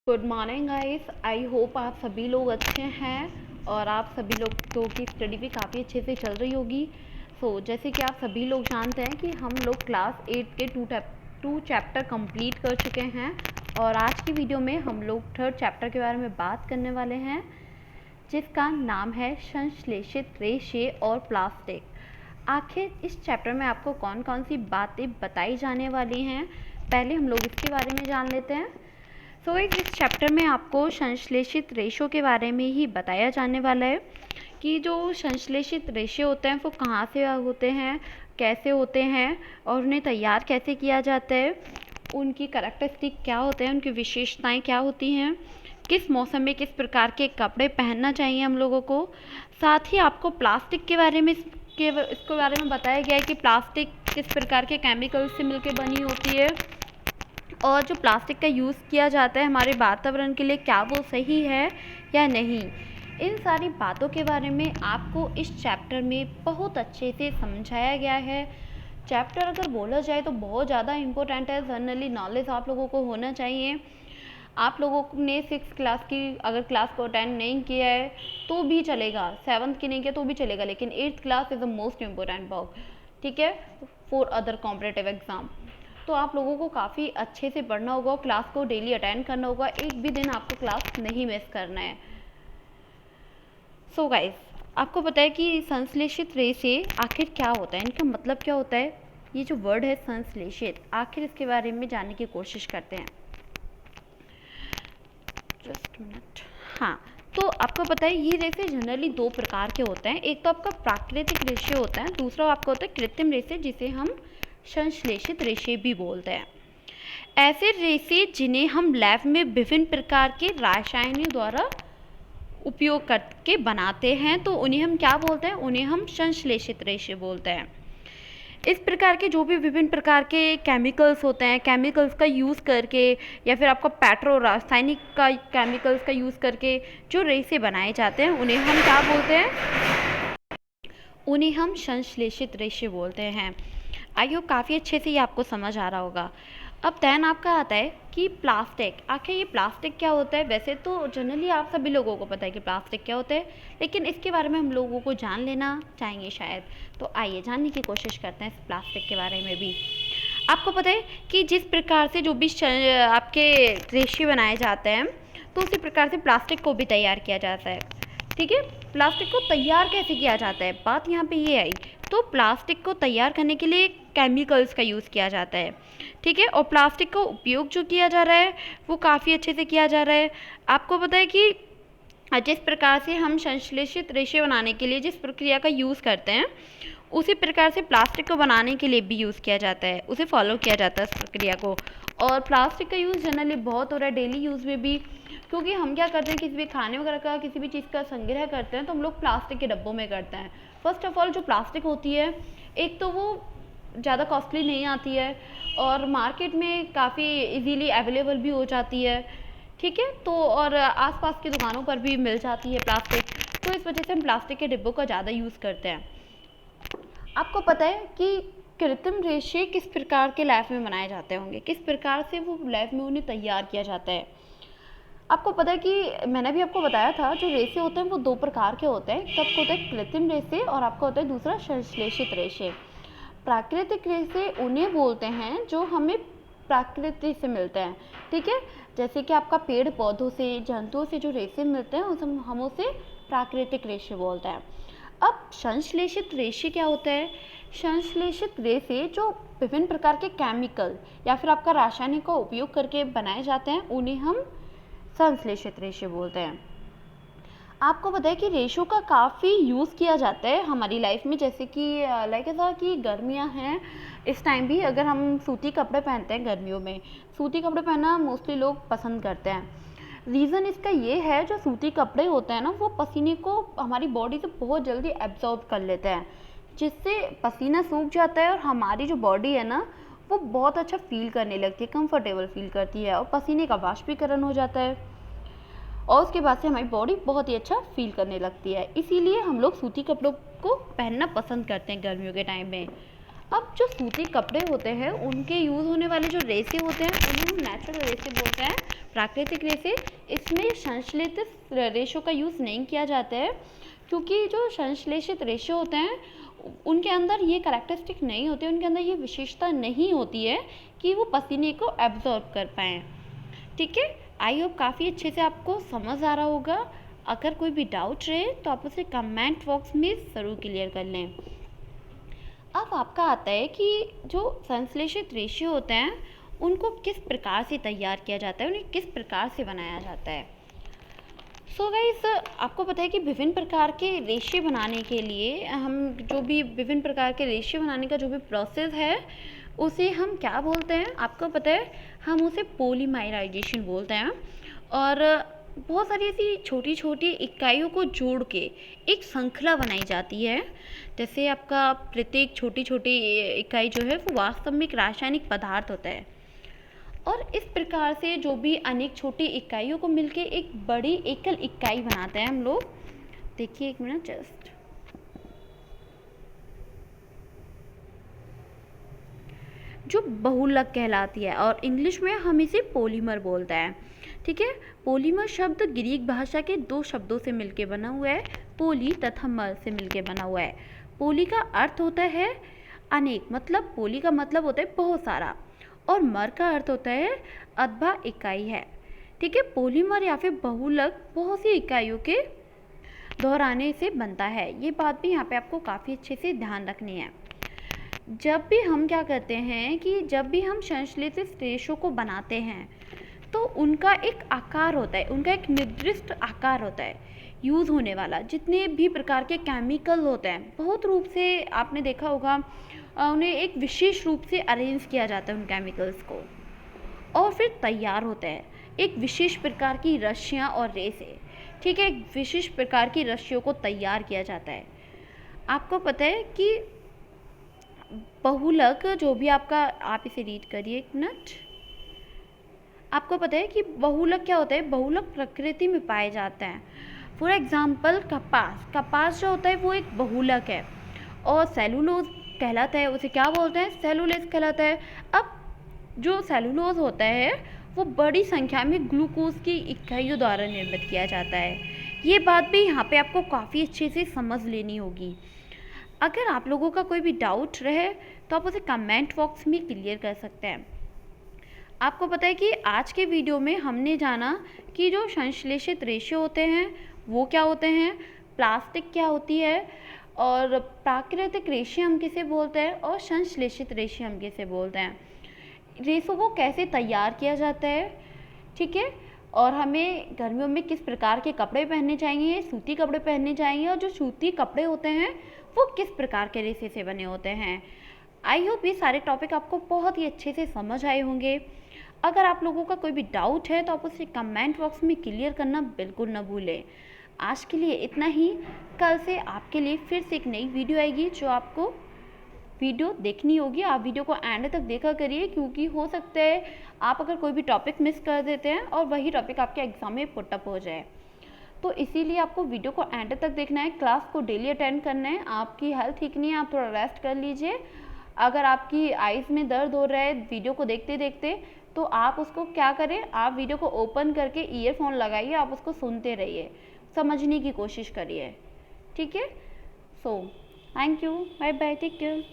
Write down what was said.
Good morning guys. I hope आप सभी लोग अच्छे हैं और आप सभी लोगों की स्टडी भी काफ़ी अच्छे से चल रही होगी। जैसे कि आप सभी लोग जानते हैं कि हम लोग क्लास 8 के टू चैप्टर कंप्लीट कर चुके हैं और आज की वीडियो में हम लोग थर्ड चैप्टर के बारे में बात करने वाले हैं, जिसका नाम है संश्लेषित रेशे और प्लास्टिक। आखिर इस चैप्टर में आपको कौन कौन सी बातें बताई जाने वाली हैं, पहले हम लोग इसके बारे में जान लेते हैं। इस चैप्टर में आपको संश्लेषित रेशों के बारे में ही बताया जाने वाला है कि जो संश्लेषित रेशे होते हैं वो कहाँ से होते हैं, कैसे होते हैं और उन्हें तैयार कैसे किया जाता है, उनकी करैक्टरिस्टिक क्या होते हैं, उनकी विशेषताएं क्या होती हैं, किस मौसम में किस प्रकार के कपड़े पहनना चाहिए हम लोगों को। साथ ही आपको प्लास्टिक के बारे में इसके बारे में बताया गया है कि प्लास्टिक किस प्रकार के केमिकल से मिलकर बनी होती है और जो प्लास्टिक का यूज़ किया जाता है हमारे वातावरण के लिए क्या वो सही है या नहीं। इन सारी बातों के बारे में आपको इस चैप्टर में बहुत अच्छे से समझाया गया है। चैप्टर अगर बोला जाए तो बहुत ज़्यादा इम्पोर्टेंट है। जनरली नॉलेज आप लोगों को होना चाहिए। आप लोगों ने 6th क्लास की अगर क्लास को अटेंड नहीं किया है तो भी चलेगा, 7th की नहीं किया तो भी चलेगा, लेकिन 8th class is the most important work, ठीक है, फॉर अदर कॉम्पिटिटिव एग्ज़ाम। तो आप लोगों को काफ़ी अच्छे से पढ़ना होगा, क्लास को डेली अटेंड करना होगा, एक भी दिन आपको क्लास नहीं मिस करना है। गाइस, आपको पता है कि संश्लेषित रेशे आखिर क्या होता है, इनका मतलब क्या होता है। ये जो वर्ड है संश्लेषित, आखिर इसके बारे में जानने की कोशिश करते हैं। Just minute. हाँ, तो आपको पता है ये रेशे जनरली दो प्रकार के होते हैं। एक तो आपका प्राकृतिक रेशे होता है, दूसरा आपका होता है कृत्रिम रेशे, जिसे हम संश्लेषित रेशे भी बोलते हैं। ऐसे रेशे जिन्हें हम लैब में विभिन्न प्रकार के रासायनिक द्वारा उपयोग करके बनाते हैं, तो उन्हें हम क्या बोलते हैं, उन्हें हम संश्लेषित रेशे बोलते हैं। इस प्रकार के जो भी विभिन्न प्रकार के केमिकल्स होते हैं, केमिकल्स का यूज़ करके या फिर आपका पेट्रो रासायनिक का केमिकल्स का यूज़ करके जो रेशे बनाए जाते हैं उन्हें हम क्या बोलते हैं, उन्हें हम संश्लेषित रेशे बोलते हैं। आई होप काफ़ी अच्छे से ये आपको समझ आ रहा होगा। अब दैन आपका आता है कि प्लास्टिक, आखिर ये प्लास्टिक क्या होता है। वैसे तो जनरली आप सभी लोगों को पता है कि प्लास्टिक क्या होता है, लेकिन इसके बारे में हम लोगों को जान लेना चाहेंगे शायद। तो आइए जानने की कोशिश करते हैं इस प्लास्टिक के बारे में भी। आपको पता है कि जिस प्रकार से जो भी आपके रेशे बनाए जाते हैं, तो उसी प्रकार से प्लास्टिक को भी तैयार किया जाता है, ठीक है। प्लास्टिक को तैयार कैसे किया जाता है, बात यहाँ पे ये आई। तो प्लास्टिक को तैयार करने के लिए केमिकल्स का यूज़ किया जाता है, ठीक है, और प्लास्टिक का उपयोग जो किया जा रहा है वो काफ़ी अच्छे से किया जा रहा है। आपको पता है कि जिस प्रकार से हम संश्लेषित रेशे बनाने के लिए जिस प्रक्रिया का यूज़ करते हैं, उसी प्रकार से प्लास्टिक को बनाने के लिए भी यूज़ किया जाता है, उसे फॉलो किया जाता है इस प्रक्रिया को। और प्लास्टिक का यूज़ जनरली बहुत हो रहा है डेली यूज़ में भी, क्योंकि हम क्या करते हैं, किसी भी खाने वगैरह का किसी भी चीज़ का संग्रह करते हैं तो हम लोग प्लास्टिक के डब्बों में करते हैं। फर्स्ट ऑफ ऑल जो प्लास्टिक होती है, एक तो वो ज़्यादा कॉस्टली नहीं आती है और मार्केट में काफ़ी इजीली अवेलेबल भी हो जाती है, ठीक है। तो और आसपास की दुकानों पर भी मिल जाती है प्लास्टिक, तो इस वजह से हम प्लास्टिक के डिब्बों का ज़्यादा यूज़ करते हैं। आपको पता है कि कृत्रिम रेशे किस प्रकार के लैब में बनाए जाते होंगे, किस प्रकार से वो लैब में उन्हें तैयार किया जाता है। आपको पता है कि मैंने भी आपको बताया था जो रेशे होते हैं वो दो प्रकार के होते हैं। एक आपको होता है कृत्रिम रेशे और आपका होता है दूसरा संश्लेषित रेशे। प्राकृतिक रेशे उन्हें बोलते हैं जो हमें प्रकृति से मिलते हैं, ठीक है। जैसे कि आपका पेड़ पौधों से, जंतुओं से जो रेशे मिलते हैं उसे हम उसे प्राकृतिक रेशे बोलते हैं। अब संश्लेषित रेशे क्या होता है। संश्लेषित रेशे जो विभिन्न प्रकार के केमिकल या फिर आपका रासायनिक का उपयोग करके बनाए जाते हैं उन्हें हम संश्लेषित रेशे बोलते हैं। आपको पता है कि रेशों का काफ़ी यूज़ किया जाता है हमारी लाइफ में, जैसे कि लाइक ऐसा कि गर्मियां हैं, इस टाइम भी अगर हम सूती कपड़े पहनते हैं, गर्मियों में सूती कपड़े पहनना मोस्टली लोग पसंद करते हैं। रीज़न इसका ये है, जो सूती कपड़े होते हैं ना वो पसीने को हमारी बॉडी से बहुत जल्दी एब्जॉर्ब कर लेते हैं, जिससे पसीना सूख जाता है और हमारी जो बॉडी है ना वो बहुत अच्छा फील करने लगती है, कंफर्टेबल फील करती है और पसीने का वाष्पीकरण हो जाता है और उसके बाद से हमारी बॉडी बहुत ही अच्छा फील करने लगती है। इसीलिए हम लोग सूती कपड़ों को पहनना पसंद करते हैं गर्मियों के टाइम में। अब जो सूती कपड़े होते हैं उनके यूज़ होने वाले जो रेसे होते हैं उन्हें हम नेचुरल रेसे बोलते हैं, प्राकृतिक रेसे। इसमें संश्लेषित रेशों का यूज़ नहीं किया जाता है, क्योंकि जो संश्लेषित रेशे होते हैं उनके अंदर ये कैरेक्टरिस्टिक नहीं होती, उनके अंदर ये विशेषता नहीं होती है कि वो पसीने को एब्जॉर्ब कर पाएँ। ठीक है, आई होप काफ़ी अच्छे से आपको समझ आ रहा होगा। अगर कोई भी डाउट रहे तो आप उसे कमेंट बॉक्स में ज़रूर क्लियर कर लें। अब आपका आता है कि जो संश्लेषित रेशे होते हैं उनको किस प्रकार से तैयार किया जाता है, उन्हें किस प्रकार से बनाया जाता है। सो गाइस, आपको पता है कि विभिन्न प्रकार के रेशे बनाने के लिए हम जो भी विभिन्न प्रकार के रेशे बनाने का जो भी प्रोसेस है उसे हम क्या बोलते हैं, आपको पता है, हम उसे पॉलीमराइजेशन बोलते हैं। और बहुत सारी ऐसी छोटी छोटी इकाइयों को जोड़ के एक श्रृंखला बनाई जाती है। जैसे आपका प्रत्येक छोटी छोटी इकाई जो है वो वास्तव में एक रासायनिक पदार्थ होता है, और इस प्रकार से जो भी अनेक छोटी इकाइयों को मिलके एक बड़ी एकल इकाई बनाते हैं हम लोग। देखिए एक मिनट जस्ट, जो बहुलक कहलाती है, और इंग्लिश में हम इसे पॉलीमर बोलते हैं। ठीक है, पॉलीमर शब्द ग्रीक भाषा के दो शब्दों से मिलके बना हुआ है, पोली तथा मर से मिलके बना हुआ है। पोली का अर्थ होता है अनेक, मतलब पोली का मतलब होता है बहुत सारा, और मर का अर्थ होता है अथवा इकाई है। ठीक है, पॉलीमर या फिर बहुलक बहुत सी इकाइयों के दोहराने से बनता है। ये बात भी यहाँ पे आपको काफ़ी अच्छे से ध्यान रखनी है। जब भी हम क्या करते हैं कि जब भी हम संश्लेषित रेशों को बनाते हैं तो उनका एक आकार होता है, उनका एक निर्दिष्ट आकार होता है यूज़ होने वाला। जितने भी प्रकार के केमिकल होते हैं बहुत रूप से आपने देखा होगा, उन्हें एक विशेष रूप से अरेंज किया जाता है उन केमिकल्स को, और फिर तैयार होता है एक विशेष प्रकार की रस्सियाँ और रेसे। ठीक है, एक विशेष प्रकार की रस्सियों को तैयार किया जाता है। आपको पता है कि बहुलक जो भी आपका, आप इसे रीड करिए एक मिनट। आपको पता है कि बहुलक क्या होता है, बहुलक प्रकृति में पाए जाते हैं। फॉर एग्जाम्पल कपास जो होता है वो एक बहुलक है, और सेलुलोज कहलाता है, उसे क्या बोलते हैं, सेलुलोज कहलाता है। अब जो सेलुलोज होता है वो बड़ी संख्या में ग्लूकोज की इकाइयों द्वारा निर्मित किया जाता है। ये बात भी यहाँ पे आपको काफ़ी अच्छे से समझ लेनी होगी। अगर आप लोगों का कोई भी डाउट रहे तो आप उसे कमेंट बॉक्स में क्लियर कर सकते हैं। आपको पता है कि आज के वीडियो में हमने जाना कि जो संश्लेषित रेशे होते हैं वो क्या होते हैं, प्लास्टिक क्या होती है, और प्राकृतिक रेशे हम किसे बोलते हैं, और संश्लेषित रेशे हम किसे बोलते हैं। रेशों को कैसे तैयार किया जाता है, ठीक है, और हमें गर्मियों में किस प्रकार के कपड़े पहनने चाहिए, सूती कपड़े पहनने चाहिए, और जो सूती कपड़े होते हैं वो किस प्रकार के रेशे से बने होते हैं। आई होप ये सारे टॉपिक आपको बहुत ही अच्छे से समझ आए होंगे। अगर आप लोगों का कोई भी डाउट है तो आप उसे कमेंट बॉक्स में क्लियर करना बिल्कुल न भूलें। आज के लिए इतना ही। कल से आपके लिए फिर से एक नई वीडियो आएगी जो आपको वीडियो देखनी होगी। आप वीडियो को एंड तक देखा करिए, क्योंकि हो सकता है आप अगर कोई भी टॉपिक मिस कर देते हैं और वही टॉपिक आपके एग्ज़ाम में पुटअप हो जाए, तो इसीलिए आपको वीडियो को एंड तक देखना है। क्लास को डेली अटेंड करना है। आपकी हेल्थ ठीक नहीं है, आप थोड़ा रेस्ट कर लीजिए। अगर आपकी आइज़ में दर्द हो रहा है वीडियो को देखते देखते, तो आप उसको क्या करें, आप वीडियो को ओपन करके ईयरफोन लगाइए, आप उसको सुनते रहिए, समझने की कोशिश करिए। ठीक है, so thank you, bye bye, take care.